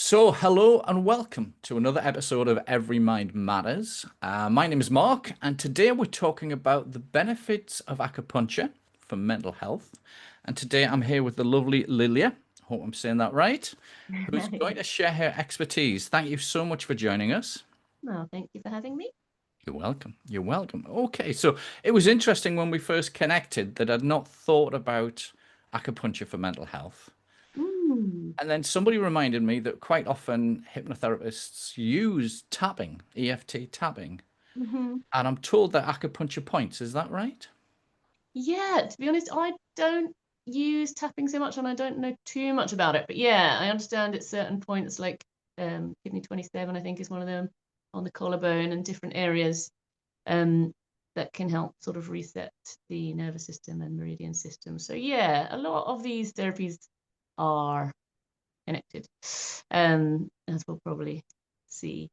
So, hello and welcome to another episode of Every Mind Matters. My name is Mark, and today we're talking about the benefits of acupuncture for mental health. And today I'm here with the lovely Lilja, hope I'm saying that right, who's going to share her expertise. Thank you so much for joining us. Well, thank you for having me. You're welcome. You're welcome. Okay, so it was interesting when we first connected that I'd not thought about acupuncture for mental health. Mm. And then somebody reminded me that quite often hypnotherapists use tapping, EFT tapping. hmm And I'm told that acupuncture points. Is that right? Yeah, to be honest, I don't use tapping so much and I don't know too much about it. But yeah, I understand at certain points, like kidney 27, I think is one of them, on the collarbone and different areas um, that can help sort of reset the nervous system and meridian system. So yeah, a lot of these therapies are connected, as we'll probably see.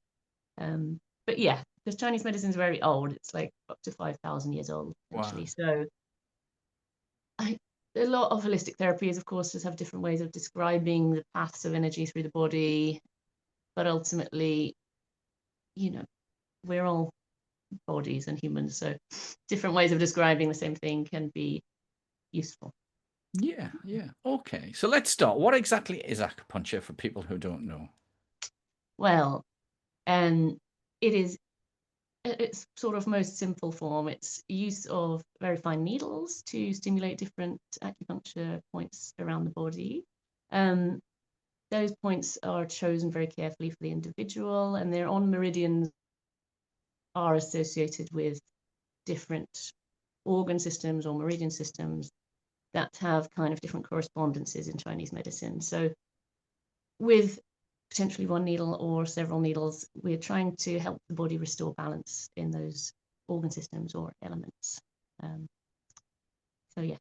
But yeah, because Chinese medicine is very old. It's like up to 5,000 years old, Wow. essentially. So I, a lot of holistic therapies, of course, just have different ways of describing the paths of energy through the body. But ultimately, you know, we're all bodies and humans. So different ways of describing the same thing can be useful. Yeah, yeah. Okay. So let's start. What exactly is acupuncture for people who don't know? Well, um, it is its sort of most simple form. It's use of very fine needles to stimulate different acupuncture points around the body. Um, those points are chosen very carefully for the individual, and their on meridians are associated with different organ systems or meridian systems that have kind of different correspondences in Chinese medicine. So, with potentially one needle or several needles, we're trying to help the body restore balance in those organ systems or elements. Um, so, yeah,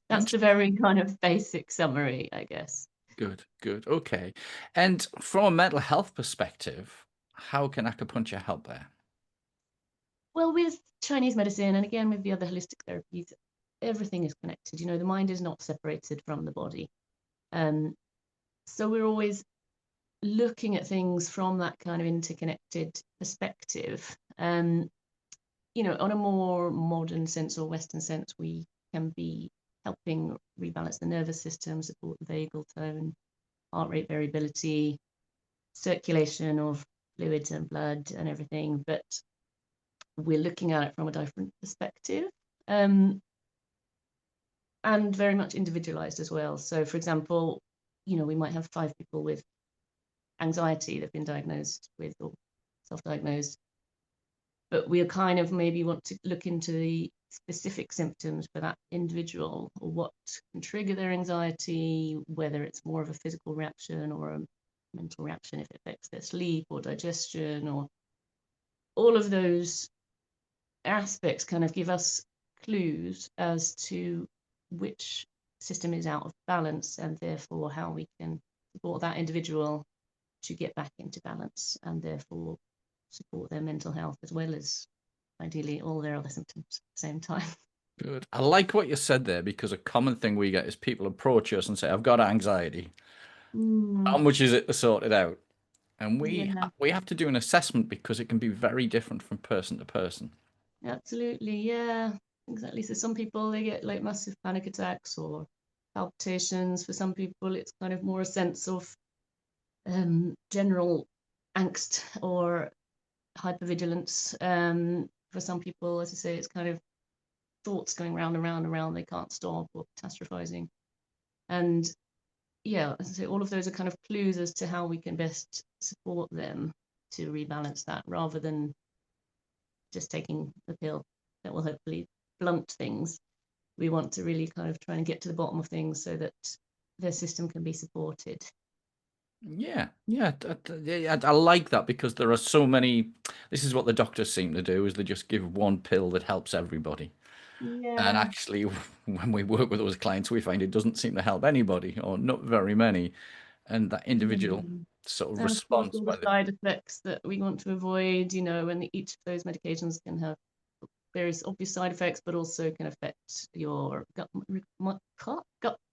that's the Interesting. very kind of basic summary, I guess. Good, good. Okay. And from a mental health perspective, how can acupuncture help there? Well, with Chinese medicine and again with the other holistic therapies, everything is connected. You know, the mind is not separated from the body. Um, so we're always looking at things from that kind of interconnected perspective. You know, on a more modern sense or Western sense, we can be helping rebalance the nervous system, support the vagal tone, heart rate variability, circulation of fluids and blood and everything. But we're looking at it from a different perspective. Um, and very much individualized as well. So, for example, you know, we might have 5 people with anxiety they've been diagnosed with or self-diagnosed, but we kind of maybe want to look into the specific symptoms for that individual or what can trigger their anxiety, whether it's more of a physical reaction or a mental reaction if it affects their sleep or digestion or all of those aspects kind of give us clues as to which system is out of balance and therefore how we can support that individual to get back into balance and therefore support their mental health as well as ideally all their other symptoms at the same time. Good. I like what you said there because a common thing we get is people approach us and say, I've got anxiety. How Mm, much is it to sort it out? And yeah, we have to do an assessment because it can be very different from person to person. absolutely. Yeah, exactly. So some people they get like massive panic attacks or palpitations. For some people, it's kind of more a sense of general angst or hypervigilance. For some people, as I say, it's kind of thoughts going round and round and round. They can't stop or catastrophizing. And yeah, as I say, all of those are kind of clues as to how we can best support them to rebalance that rather than just taking the pill that will hopefully blunt things. We want to really kind of try and get to the bottom of things so that their system can be supported. Yeah, yeah, yeah, I like that because there are so many. This is what the doctors seem to do: is they just give one pill that helps everybody. And Yeah. actually, when we work with those clients, we find it doesn't seem to help anybody, or not very many. And that individual Mm. sort of And of course, response all the by the side effects that we want to avoid, you know, and each of those medications can have various obvious side effects, but also can affect your gut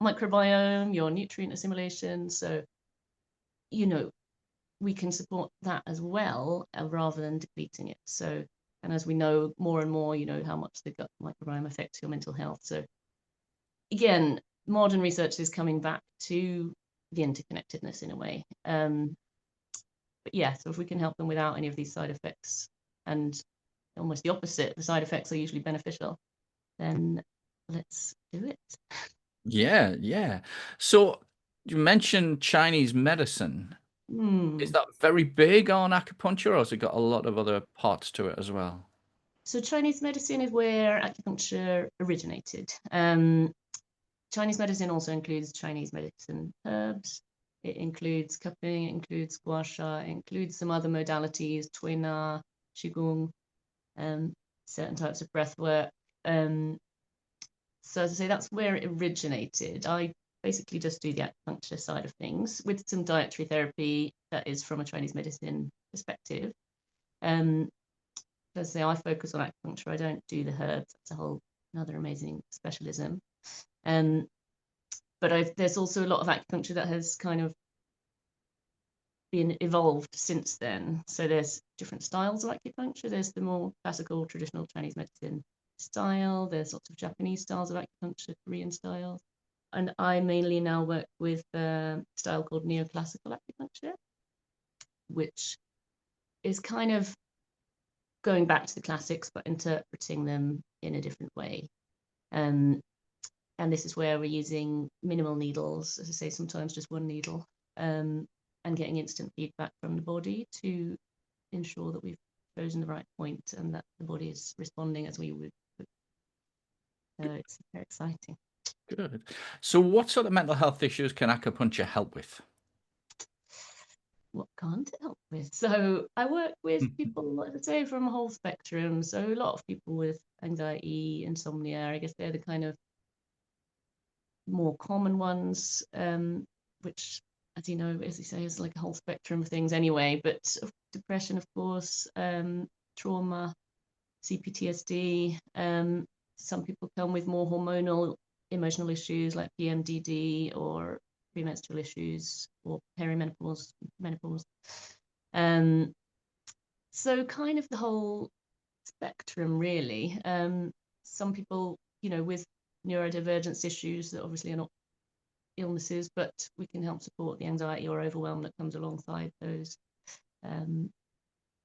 microbiome, your nutrient assimilation. So, you know, we can support that as well, rather than depleting it. So, and as we know more and more, how much the gut microbiome affects your mental health. So again, modern research is coming back to the interconnectedness in a way. But yeah, so if we can help them without any of these side effects, and almost the opposite, the side effects are usually beneficial, then let's do it. Yeah, yeah. So you mentioned Chinese medicine. Is that very big on acupuncture, or has it got a lot of other parts to it as well? So Chinese medicine is where acupuncture originated. Chinese medicine also includes Chinese medicine herbs. It includes cupping, it includes gua sha, it includes some other modalities, tui na, qigong, certain types of breath work. So as I say, that's where it originated. I basically just do the acupuncture side of things with some dietary therapy that is from a Chinese medicine perspective. As I say, I focus on acupuncture. I don't do the herbs. That's a whole another amazing specialism. But there's also a lot of acupuncture that has kind of been evolved since then. So there's different styles of acupuncture. There's the more classical, traditional Chinese medicine style. There's lots of Japanese styles of acupuncture, Korean styles. And I mainly now work with a style called neoclassical acupuncture, which is kind of going back to the classics, but interpreting them in a different way. And this is where we're using minimal needles, as I say, sometimes just one needle, and getting instant feedback from the body to ensure that we've chosen the right point and that the body is responding as we would. So it's very exciting. Good. So what sort of mental health issues can acupuncture help with? What can't it help with? So I work with people, like I say, from a whole spectrum. So a lot of people with anxiety, insomnia, I guess they're the kind of more common ones, which, as you know, as you say, is like a whole spectrum of things anyway. But depression, of course, trauma, CPTSD. Some people come with more hormonal, emotional issues like PMDD or premenstrual issues or perimenopause, menopause. So kind of the whole spectrum, really. Some people, with neurodivergence issues that obviously are not illnesses, but we can help support the anxiety or overwhelm that comes alongside those.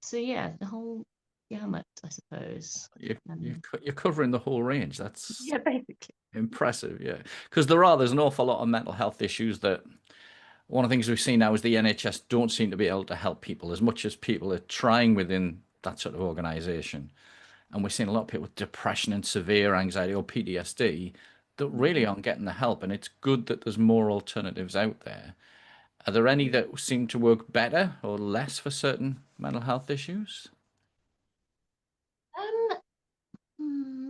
So yeah, the whole gamut, I suppose. You're covering the whole range. That's Yeah, basically. impressive, yeah. Because there's an awful lot of mental health issues that one of the things we've seen now is the NHS don't seem to be able to help people as much as people are trying within that sort of organization. And we're seeing a lot of people with depression and severe anxiety or PTSD that really aren't getting the help. And it's good that there's more alternatives out there. Are there any that seem to work better or less for certain mental health issues? Hmm,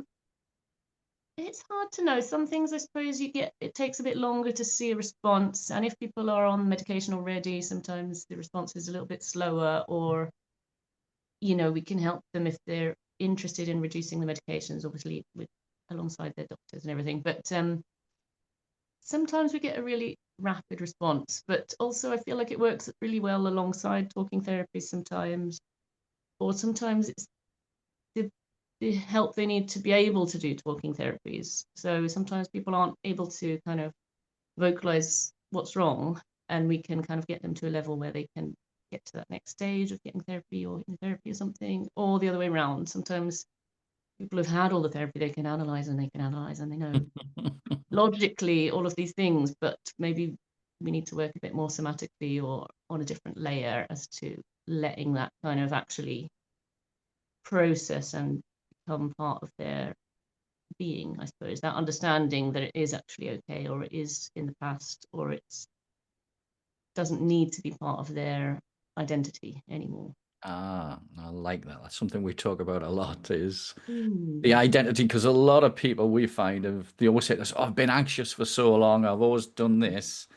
it's hard to know. Some things, I suppose, it takes a bit longer to see a response. And if people are on medication already, sometimes the response is a little bit slower, or, we can help them if they're interested in reducing the medications, obviously, alongside their doctors and everything. But sometimes we get a really rapid response, but also I feel like it works really well alongside talking therapy sometimes, or sometimes it's the help they need to be able to do talking therapies. So sometimes people aren't able to kind of vocalize what's wrong, and we can kind of get them to a level where they can get to that next stage of getting therapy or hypnotherapy or something, or the other way around. Sometimes people have had all the therapy, they can analyze and they know logically all of these things, but maybe we need to work a bit more somatically or on a different layer as to letting that kind of actually process and become part of their being, I suppose, that understanding that it is actually okay, or it is in the past, or it doesn't need to be part of their identity anymore. Ah, I like that. That's something we talk about a lot is Mm. the identity, because a lot of people we find they always say this, oh, I've been anxious for so long, I've always done this.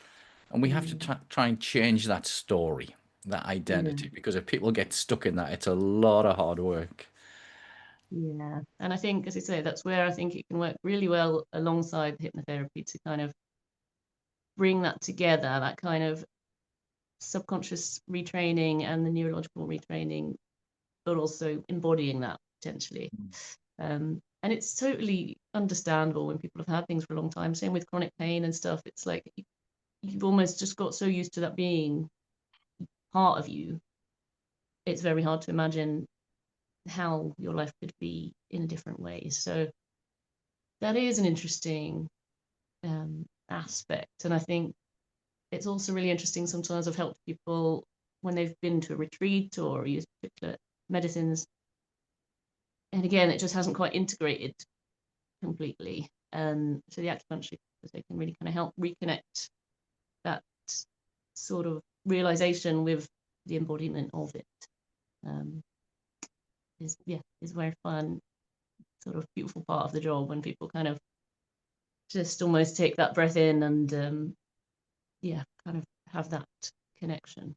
And we have to Mm. try and change that story, that Yeah. identity, because if people get stuck in that, it's a lot of hard work. Yeah. And I think, as I say, that's where I think it can work really well alongside hypnotherapy to kind of bring that together, that kind of subconscious retraining and the neurological retraining, but also embodying that potentially. And it's totally understandable when people have had things for a long time. Same with chronic pain and stuff. It's like you've almost just got so used to that being part of you. It's very hard to imagine how your life could be in a different way. So that is an interesting aspect. And I think it's also really interesting sometimes. I've helped people when they've been to a retreat or used particular medicines. And again, it just hasn't quite integrated completely. So the acupuncture, they can really kind of help reconnect that sort of realization with the embodiment of it. Is very fun, sort of beautiful part of the job when people kind of just almost take that breath in and kind of have that connection.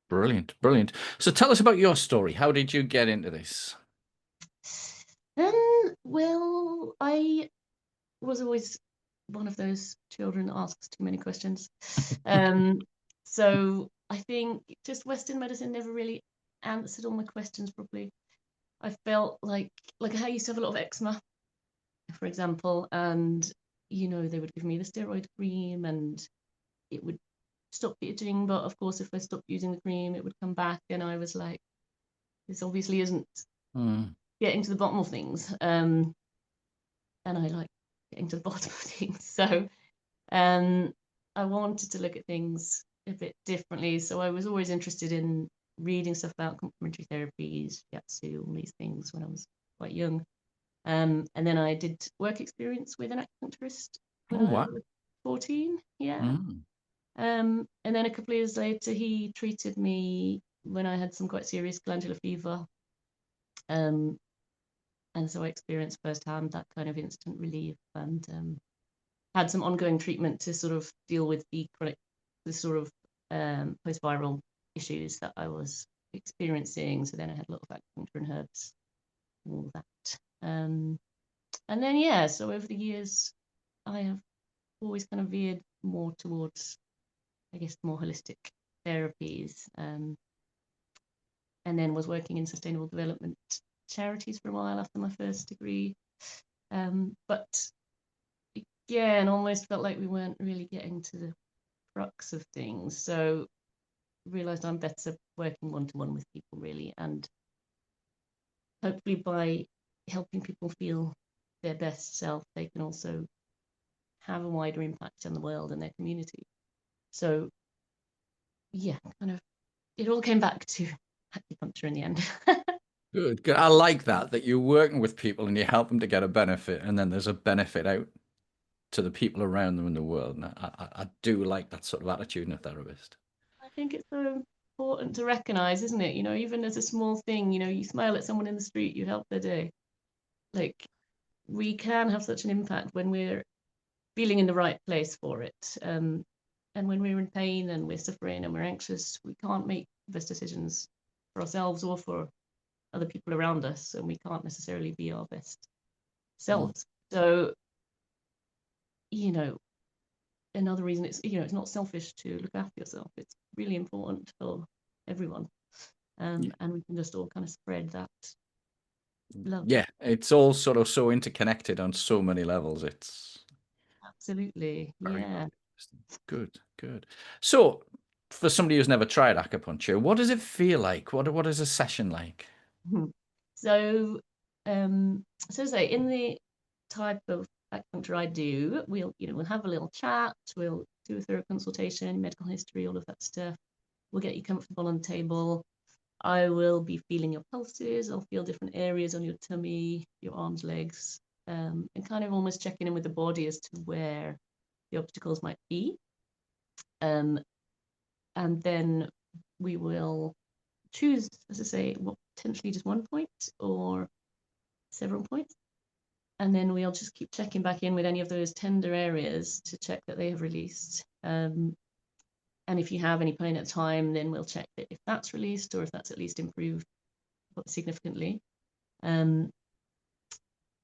Brilliant, brilliant. So tell us about your story. How did you get into this? Well, I was always one of those children that asks too many questions. So I think just Western medicine never really answered all my questions properly. I felt like I used to have a lot of eczema, for example, and they would give me the steroid cream and it would stop itching, but of course if I stopped using the cream it would come back, and I was like, this obviously isn't getting to the bottom of things. And I like getting to the bottom of things, so I wanted to look at things a bit differently. So I was always interested in reading stuff about complementary therapies, shiatsu, all these things when I was quite young. And then I did work experience with an acupuncturist when I was 14. Yeah. And then a couple of years later, he treated me when I had some quite serious glandular fever. And so I experienced firsthand that kind of instant relief, and had some ongoing treatment to sort of deal with the sort of post-viral issues that I was experiencing. So then I had a lot of acupuncture and herbs, all that. And then, so over the years, I have always kind of veered more towards, I guess, more holistic therapies. And then was working in sustainable development charities for a while after my first degree. But again, almost felt like we weren't really getting to the crux of things. So realized I'm better working one-to-one with people, really, and hopefully by helping people feel their best self, they can also have a wider impact on the world and their community. So kind of it all came back to acupuncture in the end. Good, good. I like that you're working with people and you help them to get a benefit, and then there's a benefit out to the people around them in the world. And I do like that sort of attitude in a therapist. I think it's so important to recognize, isn't it? Even as a small thing, you smile at someone in the street, you help their day. Like, we can have such an impact when we're feeling in the right place for it. And when we're in pain and we're suffering and we're anxious, we can't make the best decisions for ourselves or for other people around us, and we can't necessarily be our best selves. So, another reason it's not selfish to look after yourself. It's really important for everyone. And we can just all kind of spread that love. Yeah, it's all sort of so interconnected on so many levels. It's absolutely very good, good. So for somebody who's never tried acupuncture, what does it feel like? What is a session like? So say in the type of acupuncture I do, we'll have a little chat, we'll do a thorough consultation, medical history, all of that stuff. We'll get you comfortable on the table. I will be feeling your pulses. I'll feel different areas on your tummy, your arms, legs, and kind of almost checking in with the body as to where the obstacles might be. And then we will choose, as I say, potentially just one point or several points. And then we'll just keep checking back in with any of those tender areas to check that they have released. And if you have any pain at a time, then we'll check that if that's released or if that's at least improved significantly. And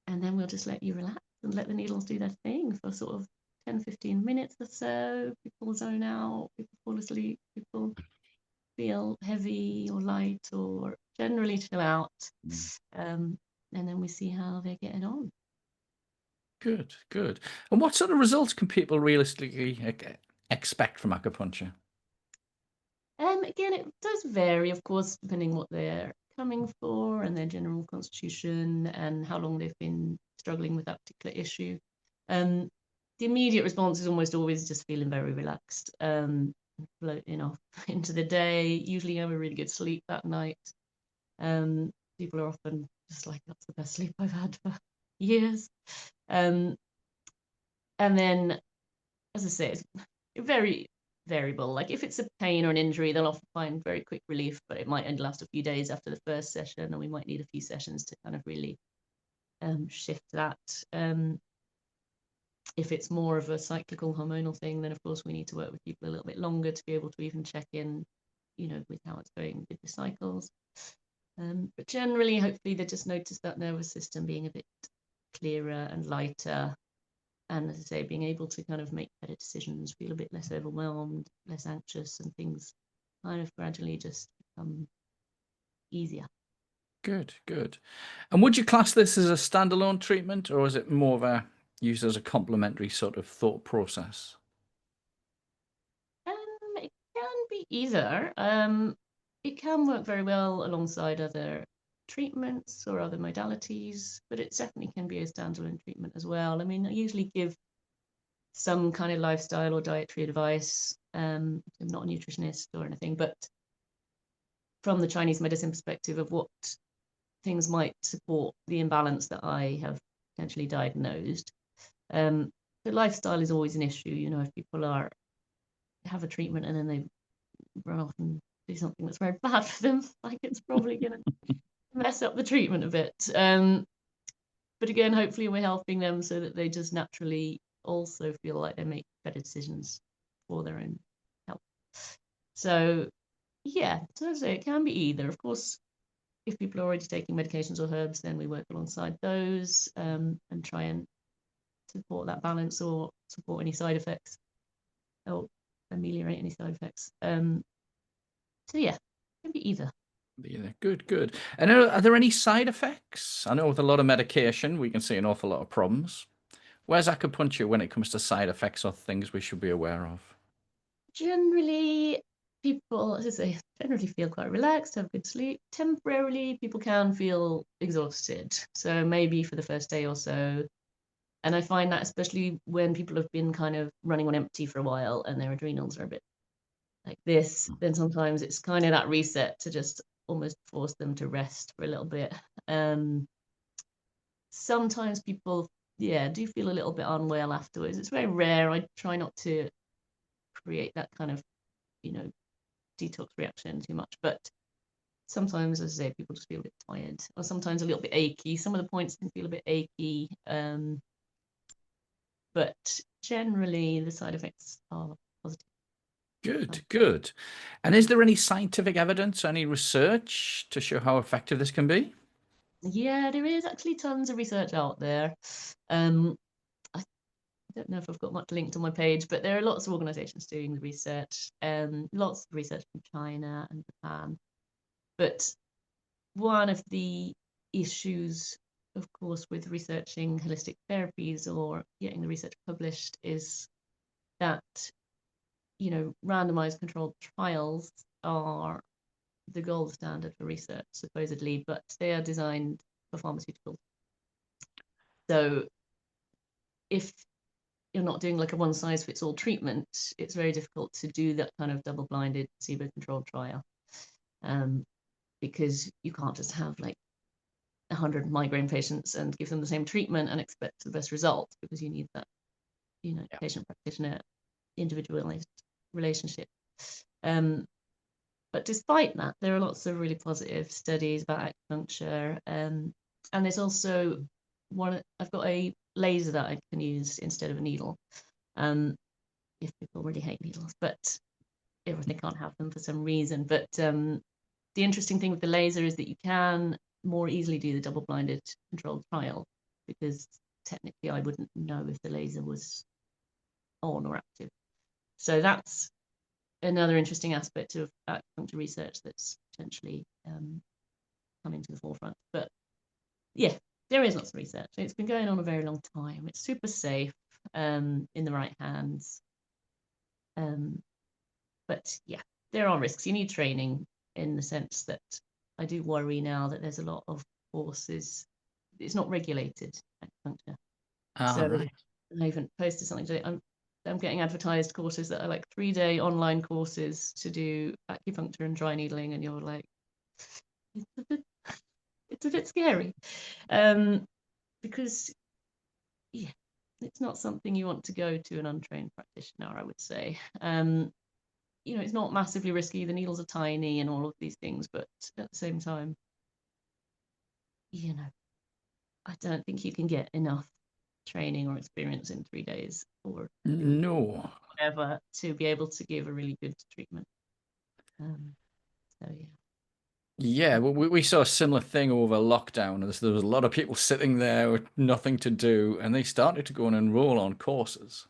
then we'll just let you relax and let the needles do their thing for sort of 10-15 minutes or so. People zone out, people fall asleep, people people feel heavy or light or generally chill out. And then we see how they're getting on. Good, good. And what sort of results can people realistically expect from acupuncture? Again, it does vary, of course, depending what they're coming for and their general constitution and how long they've been struggling with that particular issue. The immediate response is almost always just feeling very relaxed, floating off into the day. Usually have a really good sleep that night. People are often just like, that's the best sleep I've had for years. And then, as I say, it's very variable. Like if it's a pain or an injury, they'll often find very quick relief, but it might only last a few days after the first session, and we might need a few sessions to kind of really shift that. If it's more of a cyclical hormonal thing, then of course we need to work with people a little bit longer to be able to even check in, with how it's going with the cycles. But generally, hopefully, they just notice that nervous system being a bit clearer and lighter. And as I say, being able to kind of make better decisions, feel a bit less overwhelmed, less anxious, and things kind of gradually just become easier. Good, good. And would you class this as a standalone treatment, or is it more of a used as a complementary sort of thought process? It can be either. It can work very well alongside other treatments or other modalities, but it definitely can be a standalone treatment as well. I mean, I usually give some kind of lifestyle or dietary advice. I'm not a nutritionist or anything, but from the Chinese medicine perspective of what things might support the imbalance that I have potentially diagnosed. The lifestyle is always an issue. If people have a treatment and then they run off and do something that's very bad for them, like it's probably going to mess up the treatment a bit. But again, hopefully we're helping them so that they just naturally also feel like they make better decisions for their own health. So yeah, so it can be either. Of course, if people are already taking medications or herbs, then we work alongside those and try and support that balance or support any side effects or ameliorate any side effects. So yeah, it can be either. Yeah, good, good. And are there any side effects? I know with a lot of medication, we can see an awful lot of problems. Where's acupuncture when it comes to side effects or things we should be aware of? Generally, people, as I say, generally feel quite relaxed, have good sleep. Temporarily, people can feel exhausted. So maybe for the first day or so. And I find that especially when people have been kind of running on empty for a while and their adrenals are a bit like this, then sometimes it's kind of that reset to just almost force them to rest for a little bit. Sometimes people, yeah, do feel a little bit unwell afterwards. It's very rare. I try not to create that kind of, detox reaction too much, but sometimes, as I say, people just feel a bit tired or sometimes a little bit achy. Some of the points can feel a bit achy, but generally the side effects are positive. Good, good. And is there any scientific evidence, any research to show how effective this can be? Yeah, there is actually tons of research out there. I don't know if I've got much linked on my page, but there are lots of organizations doing the research, lots of research from China and Japan. But one of the issues, of course, with researching holistic therapies or getting the research published is that, randomized controlled trials are the gold standard for research, supposedly, but they are designed for pharmaceuticals. So if you're not doing like a one size fits all treatment, it's very difficult to do that kind of double blinded placebo controlled trial, because you can't just have like 100 migraine patients and give them the same treatment and expect the best results, because you need that, patient practitioner individualized relationship. But despite that, there are lots of really positive studies about acupuncture. And there's also I've got a laser that I can use instead of a needle. If people really hate needles, but they can't have them for some reason. But the interesting thing with the laser is that you can more easily do the double-blinded controlled trial, because technically I wouldn't know if the laser was on or active. So that's another interesting aspect of acupuncture research that's potentially coming to the forefront. But yeah, there is lots of research. It's been going on a very long time. It's super safe in the right hands. But yeah, there are risks. You need training, in the sense that I do worry now that there's a lot of courses. It's not regulated, acupuncture. Ah, So right. I even posted something today. I'm getting advertised courses that are like 3-day online courses to do acupuncture and dry needling, and you're like, it's a bit, it's a bit scary, because yeah, it's not something you want to go to an untrained practitioner, I would say. It's not massively risky. The needles are tiny and all of these things, but at the same time, you know, I don't think you can get enough training or experience in 3 days or 2 weeks, No. whatever, to be able to give a really good treatment. So yeah. Yeah, well, we saw a similar thing over lockdown. As there was a lot of people sitting there with nothing to do, and they started to go and enroll on courses,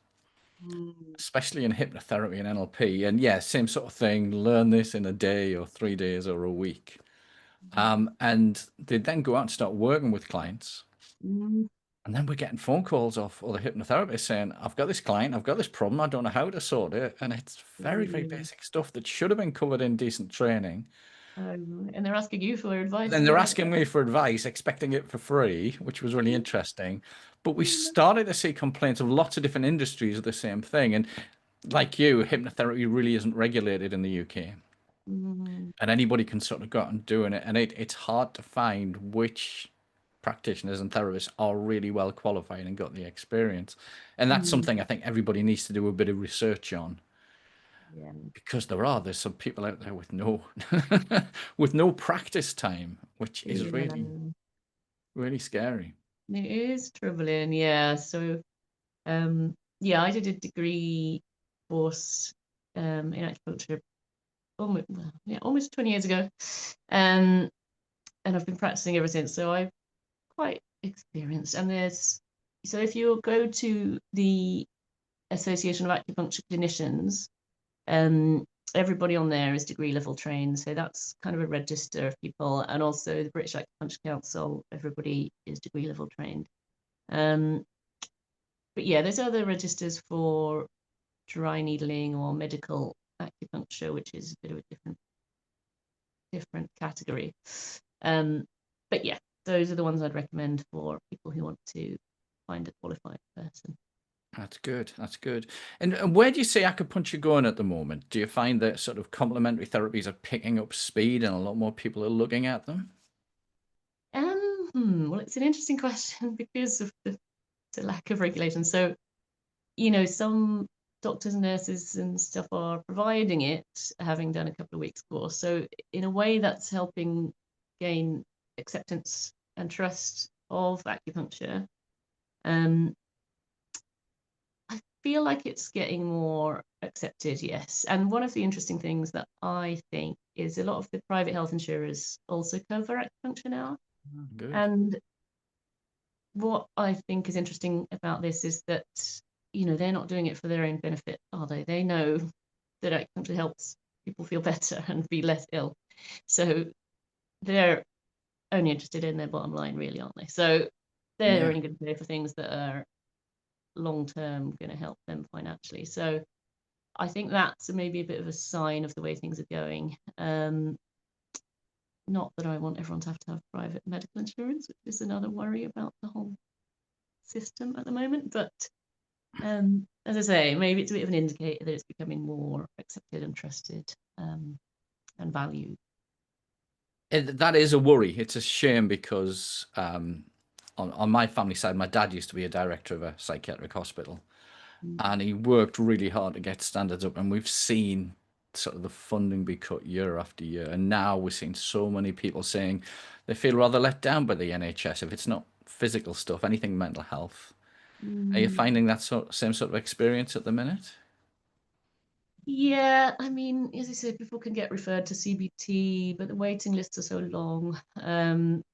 Mm. especially in hypnotherapy and NLP. And yeah, same sort of thing. Learn this in a day or 3 days or a week. And they'd then go out and start working with clients. Mm. And then we're getting phone calls off other hypnotherapists saying, I've got this client, I've got this problem, I don't know how to sort it. And it's very, very Mm. basic stuff that should have been covered in decent training. And they're asking you for And advice then to they're get it asking me for advice, expecting it for free, which was really interesting. But we started to see complaints of lots of different industries of the same thing. And like you, hypnotherapy really isn't regulated in the UK. Mm. And anybody can sort of go out and doing it. And it's hard to find which practitioners and therapists are really well qualified and got the experience. And that's Mm. something I think everybody needs to do a bit of research on, Yeah. because there's some people out there with no with no practice time, which is Yeah. really, really scary. It is troubling, yeah. So, yeah, I did a degree course in acupuncture almost 20 years ago. Um, and I've been practicing ever since. So I'm quite experienced. And so if you go to the Association of Acupuncture Clinicians, everybody on there is degree level trained. So that's kind of a register of people. And also the British Acupuncture Council, everybody is degree level trained. But yeah, there's other registers for dry needling or medical acupuncture, which is a bit of a different category. But yeah, those are the ones I'd recommend for people who want to find a qualified person. That's good. That's good. And where do you see acupuncture going at the moment? Do you find that sort of complementary therapies are picking up speed and a lot more people are looking at them? Well, it's an interesting question because of the lack of regulation. So, some doctors and nurses and stuff are providing it, having done a couple of weeks course. So, in a way, that's helping gain acceptance and trust of acupuncture. Um, I feel like it's getting more accepted, yes. And one of the interesting things that I think is a lot of the private health insurers also cover acupuncture now. Good. And what I think is interesting about this is that, they're not doing it for their own benefit, are they? They know that acupuncture helps people feel better and be less ill. So they're only interested in their bottom line, really, aren't they? So they're Yeah. only going to pay for things that are long term going to help them financially. So I think that's maybe a bit of a sign of the way things are going. Not that I want everyone to have private medical insurance, which is another worry about the whole system at the moment. But as I say, maybe it's a bit of an indicator that it's becoming more accepted and trusted, and valued. That is a worry. It's a shame because on my family side, my dad used to be a director of a psychiatric hospital, and he worked really hard to get standards up. And we've seen sort of the funding be cut year after year. And now we're seeing so many people saying they feel rather let down by the NHS if it's not physical stuff, anything mental health. Are you Mm. finding that same sort of experience at the minute? Yeah, I mean, as I said, people can get referred to CBT, but the waiting lists are so long. And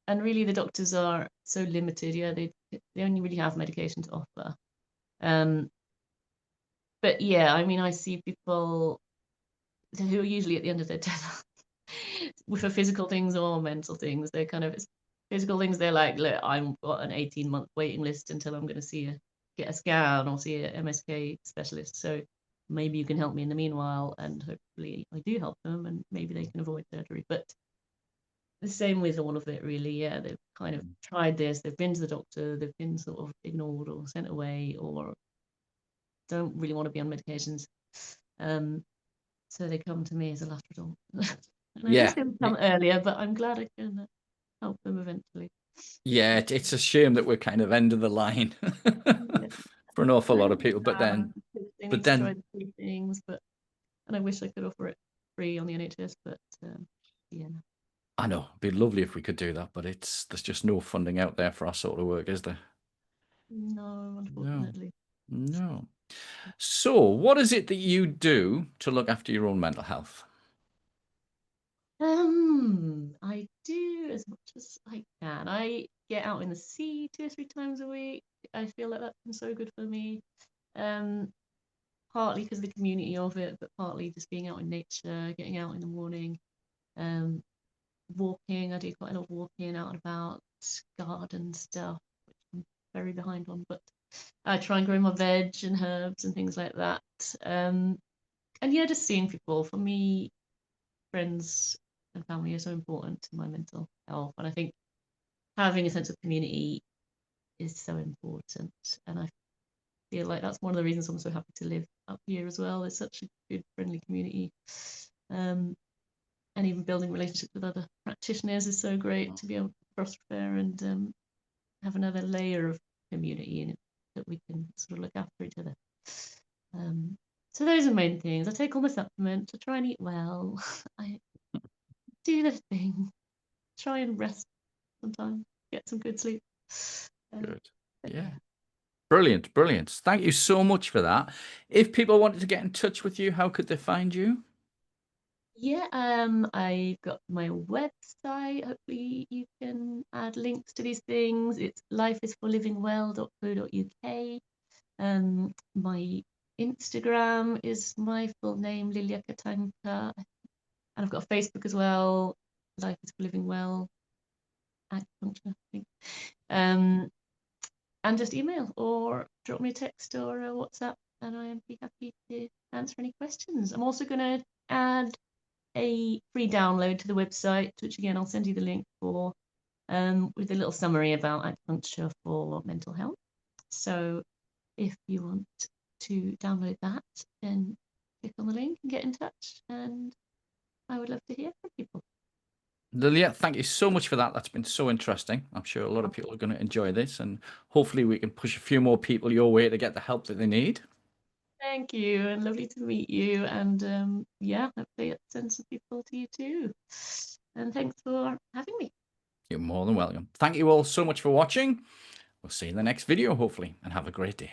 really the doctors are so limited. Yeah, they only really have medication to offer. Um, but yeah, I mean, I see people who are usually at the end of their tether for physical things or mental things. They're kind of physical things. They're like, look, I've got an 18-month waiting list until I'm going to get a scan or see a MSK specialist. So maybe you can help me in the meanwhile, and hopefully I do help them, and maybe they can avoid surgery. But the same with all of it, really. Yeah, they've kind of tried this. They've been to the doctor. They've been sort of ignored or sent away, or don't really want to be on medications. So they come to me as a last resort. And I wish Yeah. they would come earlier, but I'm glad I can help them eventually. Yeah, it's a shame that we're kind of end of the line Yeah. for an awful And I lot of people. But understand then, because they but need to try then, the free things, and I wish I could offer it free on the NHS, but yeah. I know it'd be lovely if we could do that, but there's just no funding out there for our sort of work, is there? No, No, unfortunately. no. So, what is it that you do to look after your own mental health? I do as much as I can. I get out in the sea 2 or 3 times a week. I feel like that's been so good for me. Um, Partly because of the community of it, but partly just being out in nature, getting out in the morning, um, walking. I do quite a lot of walking out and about, garden stuff, which I'm very behind on, but I try and grow my veg and herbs and things like that. And yeah, just seeing people. For me, friends and family are so important to my mental health, and I think having a sense of community is so important. And I feel like that's one of the reasons I'm so happy to live up here as well. It's such a good, friendly community. And even building relationships with other practitioners is so great to be able to cross refer and have another layer of community in it that we can sort of look after each other. So those are the main things. I take all my supplements. I try and eat well. I do the thing. Try and rest sometimes. Get some good sleep. Good. Yeah. Yeah. Brilliant, brilliant. Thank you so much for that. If people wanted to get in touch with you, how could they find you? Yeah, I've got my website. Hopefully you can add links to these things. It's lifeisforlivingwell.co.uk. My Instagram is my full name, Lilja Katanka. And I've got a Facebook as well, Life is for Living Well, Acupuncture, I think. And just email or drop me a text or a WhatsApp, and I'd be happy to answer any questions. I'm also going to add a free download to the website, which again I'll send you the link for, with a little summary about acupuncture for mental health. So if you want to download that, then click on the link and get in touch. And I would love to hear from people. Lilia, thank you so much for that. That's been so interesting. I'm sure a lot of people are going to enjoy this, and hopefully we can push a few more people your way to get the help that they need. Thank you, and lovely to meet you. And yeah, hopefully it sends some people to you too. And thanks for having me. You're more than welcome. Thank you all so much for watching. We'll see you in the next video, hopefully, and have a great day.